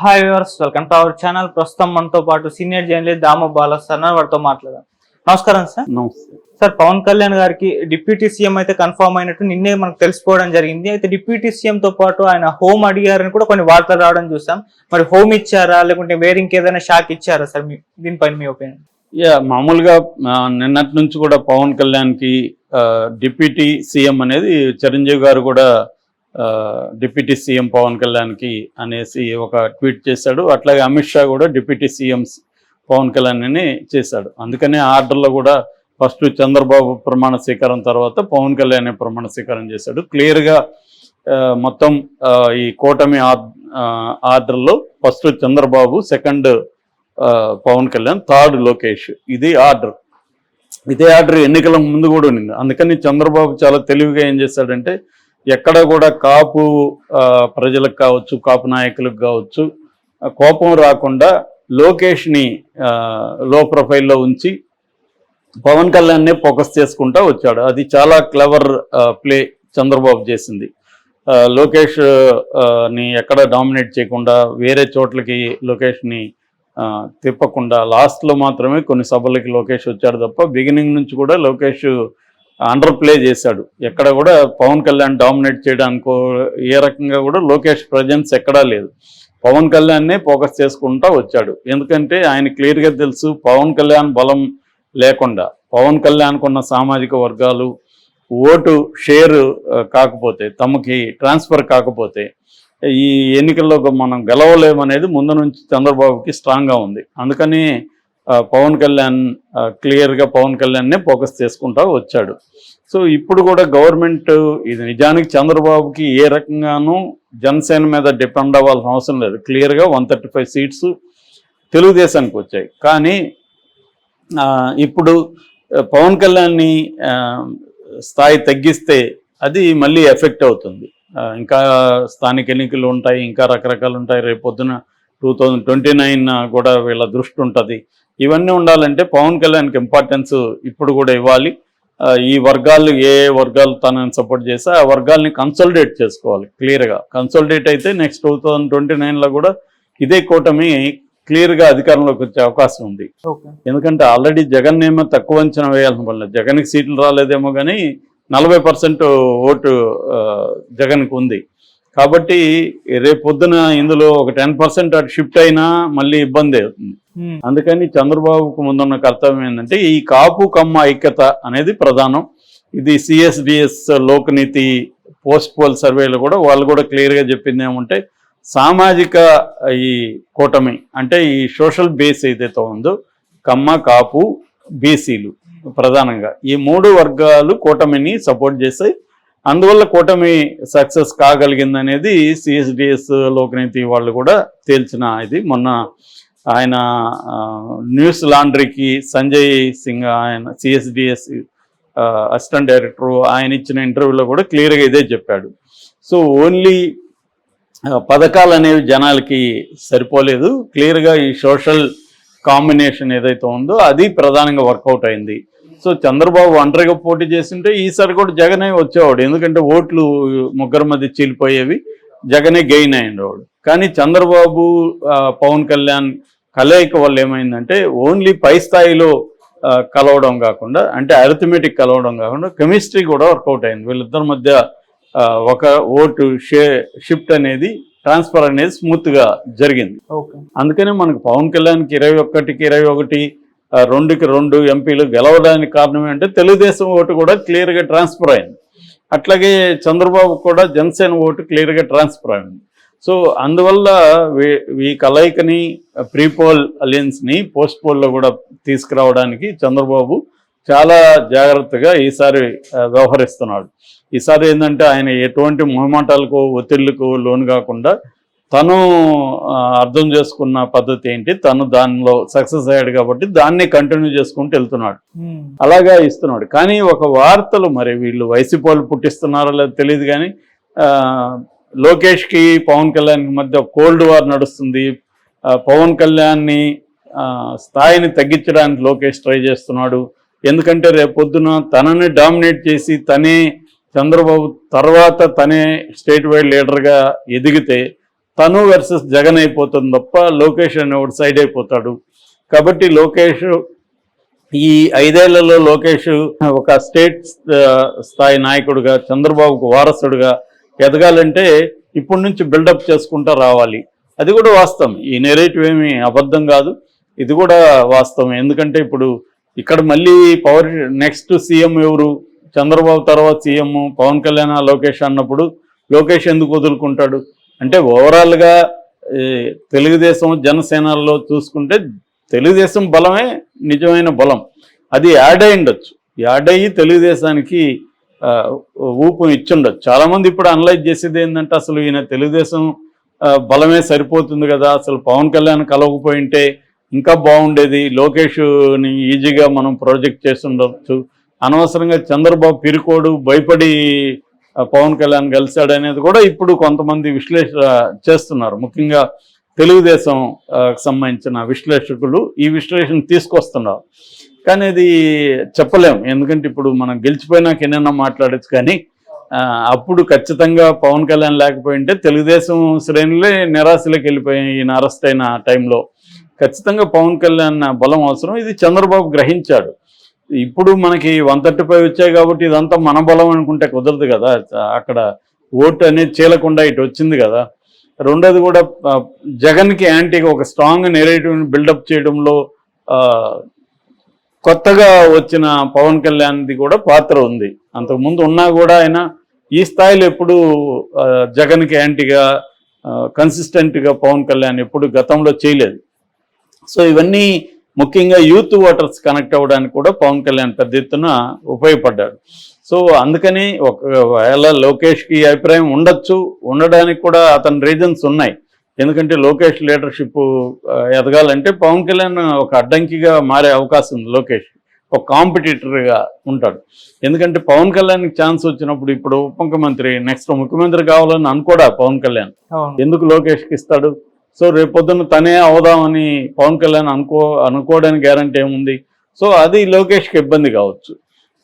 Hi viewers, welcome to our channel. ప్రస్తుతం మనతో పాటు సీనియర్ జర్నలిస్ట్ దాము బాలసార్ వారితో మాట్లాడారు. నమస్కారం సార్. నమస్తే సార్, పవన్ కళ్యాణ్ గారికి డిప్యూటీ సీఎం అయితే కన్ఫర్మ్ అయినట్టు నిన్నే మనకు తెలిసిపోవడం జరిగింది. అయితే డిప్యూటీ సీఎం తో పాటు ఆయన హోమ్ అడిగారని కూడా కొన్ని వార్తలు రావడం చూసాం. మరి హోమ్ ఇచ్చారా, లేకుంటే వేరే ఇంకేదైనా షాక్ ఇచ్చారా సార్? దీనిపైన మీ ఒపీనియన్? మామూలుగా నిన్నటి నుంచి కూడా పవన్ కళ్యాణ్ కి డిప్యూటీ సీఎం అనేది చిరంజీవి గారు కూడా డిప్యూటీ సీఎం పవన్ కళ్యాణ్ కి అనేసి ఒక ట్వీట్ చేశాడు. అట్లాగే అమిత్ షా కూడా డిప్యూటీ సీఎం పవన్ కళ్యాణ్ అని చేశాడు. అందుకనే ఆర్డర్లో కూడా ఫస్ట్ చంద్రబాబు ప్రమాణ స్వీకారం తర్వాత పవన్ కళ్యాణ్ ప్రమాణ స్వీకారం చేశాడు. క్లియర్గా మొత్తం ఈ కూటమి ఆర్డర్లో first Chandrababu, second Pawan Kalyan, third Lokesh. ఇది ఆర్డర్. ఇదే ఆర్డర్ ఎన్నికల ముందు కూడా ఉంది. అందుకని చంద్రబాబు చాలా తెలివిగా ఏం చేశాడంటే, ఎక్కడ కూడా కాపు ప్రజలకు కావచ్చు, కాపు నాయకులకు కావచ్చు కోపం రాకుండా లోకేష్ని లో ప్రొఫైల్లో ఉంచి పవన్ కళ్యాణ్నే ఫోకస్ చేసుకుంటా వచ్చాడు. అది చాలా క్లవర్ ప్లే చంద్రబాబు చేసింది. లోకేష్ ని ఎక్కడ డామినేట్ చేయకుండా, వేరే చోట్లకి లోకేష్ని తిప్పకుండా, లాస్ట్లో మాత్రమే కొన్ని సభలకి లోకేష్ వచ్చాడు తప్ప బిగినింగ్ నుంచి కూడా లోకేష్ అండర్ ప్లే చేశాడు. ఎక్కడ కూడా పవన్ కళ్యాణ్ డామినేట్ చేయడానికో ఏ రకంగా కూడా లోకేష్ ప్రజెన్స్ ఎక్కడా లేదు. పవన్ కళ్యాణ్నే ఫోకస్ చేసుకుంటా వచ్చాడు. ఎందుకంటే ఆయన క్లియర్గా తెలుసు, పవన్ కళ్యాణ్ బలం లేకుండా, పవన్ కళ్యాణ్కు ఉన్న సామాజిక వర్గాలు ఓటు షేర్ కాకపోతే, తమకి ట్రాన్స్ఫర్ కాకపోతే ఈ ఎన్నికల్లో మనం గెలవలేమనేది ముందు నుంచి చంద్రబాబుకి స్ట్రాంగ్గా ఉంది. అందుకని పవన్ కళ్యాణ్ క్లియర్గా పవన్ కళ్యాణ్నే ఫోకస్ చేసుకుంటా వచ్చాడు. సో ఇప్పుడు కూడా గవర్నమెంట్ ఇది నిజానికి చంద్రబాబుకి ఏ రకంగానూ జనసేన మీద డిపెండ్ అవ్వాల్సిన అవసరం లేదు. క్లియర్గా 135 సీట్స్ తెలుగుదేశానికి వచ్చాయి. కానీ ఇప్పుడు పవన్ కళ్యాణ్ని స్థాయి తగ్గిస్తే అది మళ్ళీ ఎఫెక్ట్ అవుతుంది. ఇంకా స్థానిక ఎన్నికలు ఉంటాయి, ఇంకా రకరకాలు ఉంటాయి. రేపు పొద్దున 2029 కూడా వీళ్ళ దృష్టి ఉంటుంది. ఇవన్నీ ఉండాలంటే పవన్ కళ్యాణ్కి ఇంపార్టెన్స్ ఇప్పుడు కూడా ఇవ్వాలి. ఈ వర్గాలు ఏ వర్గాలు తనని సపోర్ట్ చేస్తే ఆ వర్గాల్ని కన్సల్టేట్ చేసుకోవాలి. క్లియర్గా కన్సల్టేట్ అయితే నెక్స్ట్ 2029లో కూడా ఇదే కూటమి క్లియర్గా అధికారంలోకి వచ్చే అవకాశం ఉంది. ఎందుకంటే ఆల్రెడీ జగన్ ఏమో తక్కువ అంచనా వేయాల్సిన వల్ల జగన్కి సీట్లు రాలేదేమో కానీ 40% ఓటు జగన్కి ఉంది. కాబట్టి రేపు పొద్దున ఇందులో ఒక 10% అటు షిఫ్ట్ అయినా మళ్ళీ ఇబ్బంది అవుతుంది. అందుకని చంద్రబాబుకు ముందున్న కర్తవ్యం ఏంటంటే ఈ కాపు కమ్మ ఐక్యత అనేది ప్రధానం. ఇది సిఎస్డిఎస్ లోక్నీతి పోస్ట్ పోల్ సర్వేలో కూడా వాళ్ళు కూడా క్లియర్గా చెప్పింది ఏమంటే, సామాజిక ఈ కూటమి అంటే ఈ సోషల్ బేస్ ఏదైతే ఉందో కమ్మ, కాపు, బీసీలు ప్రధానంగా ఈ 3 వర్గాలు కూటమిని సపోర్ట్ చేస్తాయి. అందువల్ల కూటమి సక్సెస్ కాగలిగిందనేది సిఎస్డిఎస్ లోక్నీతి వాళ్ళు కూడా తేల్చిన ఇది. మొన్న ఆయన న్యూస్ లాండ్రీకి సంజయ్ సింగ్, ఆయన సిఎస్డిఎస్ అసిస్టెంట్ డైరెక్టర్, ఆయన ఇచ్చిన ఇంటర్వ్యూలో కూడా క్లియర్గా ఇదే చెప్పాడు. సో ఓన్లీ పథకాలు అనేవి జనాలకి సరిపోలేదు. క్లియర్గా ఈ సోషల్ కాంబినేషన్ ఏదైతే ఉందో అది ప్రధానంగా వర్కౌట్ అయింది. సో చంద్రబాబు ఒంటరిగా పోటీ చేస్తుంటే ఈసారి కూడా జగనే వచ్చేవాడు. ఎందుకంటే ఓట్లు ముగ్గురు మధ్య చీలిపోయేవి, జగనే గెయిన్ అయ్యేవాడు. కానీ చంద్రబాబు పవన్ కళ్యాణ్ కలయిక వల్ల ఏమైందంటే ఓన్లీ పై స్థాయిలో కలవడం కాకుండా, అంటే అరిథమెటిక్ కలవడం కాకుండా కెమిస్ట్రీ కూడా వర్కౌట్ అయింది. వీళ్ళిద్దరి మధ్య ఒక ఓటు షిఫ్ట్ అనేది, ట్రాన్స్ఫర్ అనేది స్మూత్గా జరిగింది. అందుకనే మనకు పవన్ కళ్యాణ్కి 21కి 21, 2కి 2 ఎంపీలు గెలవడానికి కారణం ఏంటంటే తెలుగుదేశం ఓటు కూడా క్లియర్గా ట్రాన్స్ఫర్ అయింది. అట్లాగే చంద్రబాబు కూడా జనసేన ఓటు క్లియర్గా ట్రాన్స్ఫర్ అయింది. సో అందువల్ల ఈ కలయికని, ప్రీపోల్ అలయన్స్ని పోస్ట్ పోల్లో కూడా తీసుకురావడానికి చంద్రబాబు చాలా జాగ్రత్తగా ఈసారి వ్యవహరిస్తున్నాడు. ఈసారి ఏంటంటే ఆయన ఎటువంటి మొహమాటాలకు, ఒత్తిళ్లకు లోను కాకుండా తను అర్థం చేసుకున్న పద్ధతి ఏంటి, తను దానిలో సక్సెస్ అయ్యాడు కాబట్టి దాన్ని కంటిన్యూ చేసుకుంటూ వెళ్తున్నాడు. అలాగా ఇస్తున్నాడు. కానీ ఒక వార్తలు మరి వీళ్ళు వైసీపీ వాళ్ళు పుట్టిస్తున్నారో లేదో తెలియదు కానీ లోకేష్కి పవన్ కళ్యాణ్కి మధ్య కోల్డ్ వార్ నడుస్తుంది. పవన్ కళ్యాణ్ని స్థాయిని తగ్గించడానికి లోకేష్ ట్రై చేస్తున్నాడు. ఎందుకంటే రేపొద్దున తనని డామినేట్ చేసి తనే చంద్రబాబు తర్వాత తనే స్టేట్ వైడ్ లీడర్గా ఎదిగితే తను వర్సెస్ జగన్ అయిపోతుంది తప్ప లోకేష్ అనేవాడు సైడ్ అయిపోతాడు. కాబట్టి లోకేష్ ఈ 5 ఏళ్లలో లోకేష్ ఒక స్టేట్ స్థాయి నాయకుడిగా చంద్రబాబుకు వారసుడిగా ఎదగాలంటే ఇప్పటి నుంచి బిల్డప్ చేసుకుంటూ రావాలి. అది కూడా వాస్తవం. ఈ నెరేటివ్ ఏమీ అబద్ధం కాదు, ఇది కూడా వాస్తవం. ఎందుకంటే ఇప్పుడు ఇక్కడ మళ్ళీ నెక్స్ట్ సీఎం ఎవరు, చంద్రబాబు తర్వాత సీఎం పవన్ కళ్యాణ్ లోకేష్ అన్నప్పుడు లోకేష్ ఎందుకు వదులుకుంటాడు అంటే ఓవరాల్గా తెలుగుదేశం జనసేనలో చూసుకుంటే తెలుగుదేశం బలమే నిజమైన బలం. అది యాడ్ అయి ఉండొచ్చు, యాడ్ అయ్యి తెలుగుదేశానికి ఊపు ఇచ్చుండొచ్చు. చాలామంది ఇప్పుడు అనలైజ్ చేసేది ఏంటంటే అసలు ఈయన తెలుగుదేశం బలమే సరిపోతుంది కదా, అసలు పవన్ కళ్యాణ్ కలవకపోయింటే ఇంకా బాగుండేది, లోకేష్ని ఈజీగా మనం ప్రాజెక్ట్ చేస్తుండొచ్చు, అనవసరంగా చంద్రబాబు పిరికోడు భయపడి పవన్ కళ్యాణ్ కలిశాడు అనేది కూడా ఇప్పుడు కొంతమంది విశ్లేషణ చేస్తున్నారు. ముఖ్యంగా తెలుగుదేశం సంబంధించిన విశ్లేషకులు ఈ విశ్లేషణ తీసుకొస్తున్నారు. కానీ అది చెప్పలేము, ఎందుకంటే ఇప్పుడు మనం గెలిచిపోయినాక ఎన్నైనా మాట్లాడచ్చు. కానీ అప్పుడు ఖచ్చితంగా పవన్ కళ్యాణ్ లేకపోయింటే తెలుగుదేశం శ్రేణులే నిరాశలోకి వెళ్ళిపోయాయి. ఈయన అరెస్ట్ అయిన టైంలో ఖచ్చితంగా పవన్ కళ్యాణ్ బలం అవసరం. ఇది చంద్రబాబు గ్రహించాడు. ఇప్పుడు మనకి 135 వచ్చాయి కాబట్టి ఇదంతా మన బలం అనుకుంటే కుదరదు కదా. అక్కడ ఓటు అనేది చీలకుండా ఇటు వచ్చింది కదా. రెండోది కూడా జగన్కి యాంటీగా ఒక స్ట్రాంగ్ నెరేటివ్ని బిల్డప్ చేయడంలో కొత్తగా వచ్చిన పవన్ కళ్యాణ్ది కూడా పాత్ర ఉంది. అంతకుముందు ఉన్నా కూడా ఆయన ఈ స్థాయిలో ఎప్పుడు జగన్కి యాంటీగా కన్సిస్టెంట్గా పవన్ కళ్యాణ్ ఎప్పుడు గతంలో చేయలేదు. సో ఇవన్నీ ముఖ్యంగా యూత్ ఓటర్స్ కనెక్ట్ అవ్వడానికి కూడా పవన్ కళ్యాణ్ పెద్ద ఎత్తున ఉపయోగపడ్డాడు. సో అందుకని ఒకవేళ లోకేష్కి అభిప్రాయం ఉండడానికి కూడా అతని రీజన్స్ ఉన్నాయి. ఎందుకంటే లోకేష్ లీడర్షిప్ ఎదగాలంటే పవన్ కళ్యాణ్ ఒక అడ్డంకిగా మారే అవకాశం ఉంది. లోకేష్ ఒక కాంపిటీటర్గా ఉంటాడు. ఎందుకంటే పవన్ కళ్యాణ్కి ఛాన్స్ వచ్చినప్పుడు ఇప్పుడు ఉప ముఖ్యమంత్రి నెక్స్ట్ ముఖ్యమంత్రి కావాలని అనుకోడా పవన్ కళ్యాణ్, ఎందుకు లోకేష్కి ఇస్తాడు? సో రేపొద్దున తనే అవుదామని పవన్ కళ్యాణ్ అనుకోవడానికి గ్యారంటీ ఏముంది? సో అది లోకేష్కి ఇబ్బంది కావచ్చు.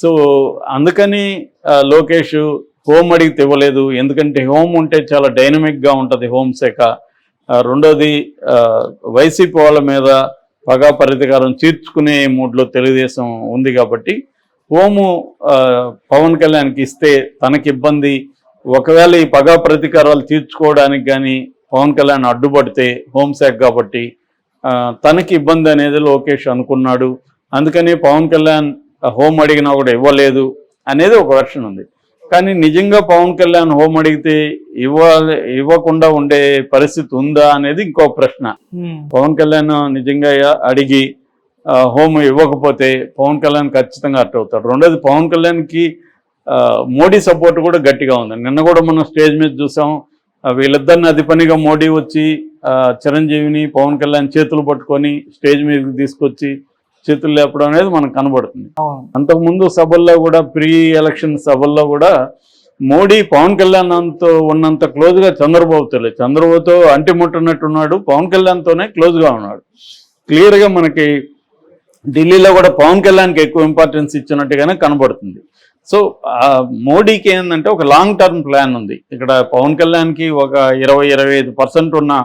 సో అందుకని లోకేష్ హోమ్ అడిగితే ఇవ్వలేదు. ఎందుకంటే హోమ్ ఉంటే చాలా డైనమిక్గా ఉంటుంది హోంశాఖ. రెండోది వైసీపీ వాళ్ళ మీద పగా ప్రతీకారం తీర్చుకునే మూడ్లో తెలుగుదేశం ఉంది కాబట్టి హోము పవన్ కళ్యాణ్కి ఇస్తే తనకి ఇబ్బంది. ఒకవేళ ఈ పగా ప్రతీకారాలు తీర్చుకోవడానికి కానీ పవన్ కళ్యాణ్ అడ్డుపడితే హోంశాఖ కాబట్టి తనకి ఇబ్బంది అనేది లోకేష్ అనుకున్నాడు. అందుకని పవన్ కళ్యాణ్ హోమ్ అడిగినా కూడా ఇవ్వలేదు అనేది ఒక వెర్షన్ ఉంది. కానీ నిజంగా పవన్ కళ్యాణ్ హోమ్ అడిగితే ఇవ్వకుండా ఉండే పరిస్థితి ఉందా అనేది ఇంకో ప్రశ్న. పవన్ కళ్యాణ్ నిజంగా అడిగి హోమ్ ఇవ్వకపోతే పవన్ కళ్యాణ్ ఖచ్చితంగా అట్ అవుతాడు. రెండోది పవన్ కళ్యాణ్కి మోడీ సపోర్ట్ కూడా గట్టిగా ఉంది. నిన్న కూడా మనం స్టేజ్ మీద చూసాం. వీళ్ళిద్దరిని అది పనిగా మోడీ వచ్చి చిరంజీవిని పవన్ కళ్యాణ్ చేతులు పట్టుకొని స్టేజ్ మీదకి తీసుకొచ్చి చేతులు లేపడం అనేది మనకు కనబడుతుంది. అంతకుముందు సభల్లో కూడా ప్రీ ఎలక్షన్ సభల్లో కూడా మోడీ పవన్ కళ్యాణ్ అంతా ఉన్నంత క్లోజ్గా చంద్రబాబుతో లేదు. చంద్రబాబుతో అంటిముట్టనట్టున్నాడు, పవన్ కళ్యాణ్తోనే క్లోజ్గా ఉన్నాడు. క్లియర్గా మనకి ఢిల్లీలో కూడా పవన్ కళ్యాణ్కి ఎక్కువ ఇంపార్టెన్స్ ఇచ్చినట్టుగానే కనబడుతుంది. సో మోడీకి ఏంటంటే ఒక లాంగ్ టర్మ్ ప్లాన్ ఉంది. ఇక్కడ పవన్ కళ్యాణ్కి ఒక 20-25% ఉన్న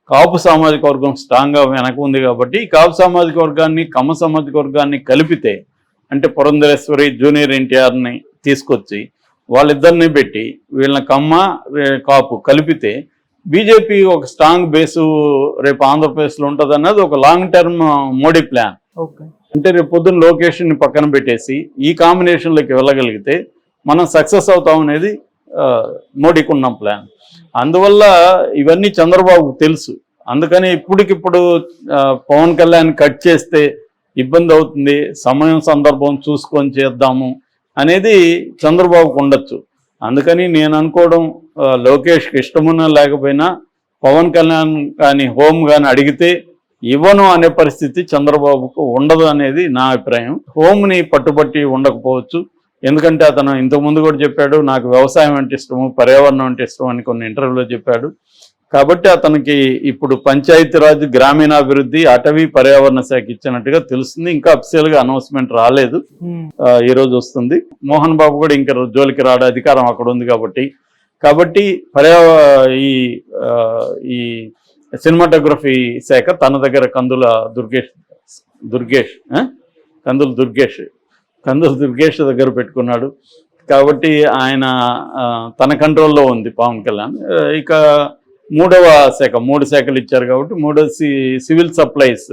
కాపు సామాజిక వర్గం స్ట్రాంగ్గా వెనక ఉంది కాబట్టి కాపు సామాజిక వర్గాన్ని కమ్మ సామాజిక వర్గాన్ని కలిపితే అంటే పురంధరేశ్వరి జూనియర్ ఎన్టీఆర్ని తీసుకొచ్చి వాళ్ళిద్దరిని పెట్టి వీళ్ళని కమ్మ కాపు కలిపితే బీజేపీ ఒక స్ట్రాంగ్ బేసు రేపు ఆంధ్రప్రదేశ్లో ఉంటుంది అన్నది ఒక లాంగ్ టర్మ్ మోడీ ప్లాన్. అంటే రేపు పొద్దున్న లొకేషన్ని పక్కన పెట్టేసి ఈ కాంబినేషన్లోకి వెళ్ళగలిగితే మనం సక్సెస్ అవుతాం అనేది మోడీకి ఉన్న ప్లాన్. అందువల్ల ఇవన్నీ చంద్రబాబుకు తెలుసు. అందుకని ఇప్పటికిప్పుడు పవన్ కళ్యాణ్ కట్ చేస్తే ఇబ్బంది అవుతుంది, సమయం సందర్భం చూసుకొని చేద్దాము అనేది చంద్రబాబుకు ఉండొచ్చు. అందుకని నేను అనుకోవడం లోకేష్కి ఇష్టమున్నా లేకపోయినా పవన్ కళ్యాణ్ కానీ హోమ్ కానీ అడిగితే ఇవ్వను అనే పరిస్థితి చంద్రబాబుకు ఉండదు అనేది నా అభిప్రాయం. హోమ్ని పట్టుబట్టి ఉండకపోవచ్చు. ఎందుకంటే అతను ఇంతకుముందు కూడా చెప్పాడు నాకు వ్యవసాయం అంటే ఇష్టము, పర్యావరణం అంటే ఇష్టం అని కొన్ని ఇంటర్వ్యూలో చెప్పాడు. కాబట్టి అతనికి ఇప్పుడు పంచాయతీరాజ్ గ్రామీణాభివృద్ధి అటవీ పర్యావరణ శాఖ ఇచ్చినట్టుగా తెలుస్తుంది. ఇంకా అఫీషియల్గా అనౌన్స్మెంట్ రాలేదు, ఈరోజు వస్తుంది. మోహన్ బాబు కూడా ఇంకా జోలికి రాడు, అధికారం అక్కడ ఉంది కాబట్టి కాబట్టి ఈ ఈ సినిమాటోగ్రఫీ శాఖ తన దగ్గర కందుల దుర్గేష్ దగ్గర పెట్టుకున్నాడు. కాబట్టి ఆయన తన కంట్రోల్లో ఉంది పవన్ కళ్యాణ్. ఇక మూడవ శాఖ, 3 శాఖలు ఇచ్చారు కాబట్టి మూడోది సివిల్ సప్లైస్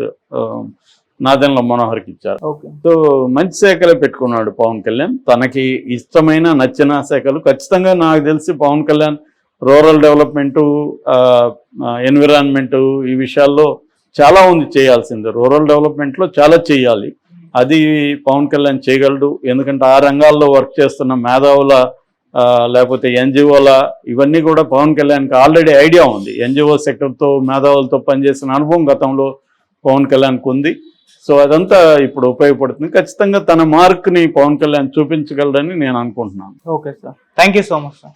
నాదెండ్ల మనోహర్కి ఇచ్చారు. సో మంచి శాఖలే పెట్టుకున్నాడు పవన్ కళ్యాణ్. తనకి ఇష్టమైన నచ్చిన శాఖలు ఖచ్చితంగా నాకు తెలిసి Pawan Kalyan rural development, environment ఈ విషయాల్లో చాలా ఉంది చేయాల్సింది. రూరల్ డెవలప్మెంట్లో చాలా చేయాలి, అది పవన్ కళ్యాణ్ చేయగలడు. ఎందుకంటే ఆ రంగాల్లో వర్క్ చేస్తున్న మేధావుల లేకపోతే ఎన్జిఓల ఇవన్నీ కూడా పవన్ కళ్యాణ్కి ఆల్రెడీ ఐడియా ఉంది. ఎన్జిఓ సెక్టర్తో మేధావులతో పనిచేసిన అనుభవం గతంలో పవన్ కళ్యాణ్కి ఉంది. సో అదంతా ఇప్పుడు ఉపయోగపడుతుంది. ఖచ్చితంగా తన మార్క్ని పవన్ కళ్యాణ్ చూపించగలడని నేను అనుకుంటున్నాను. Okay sir, thank you so much sir.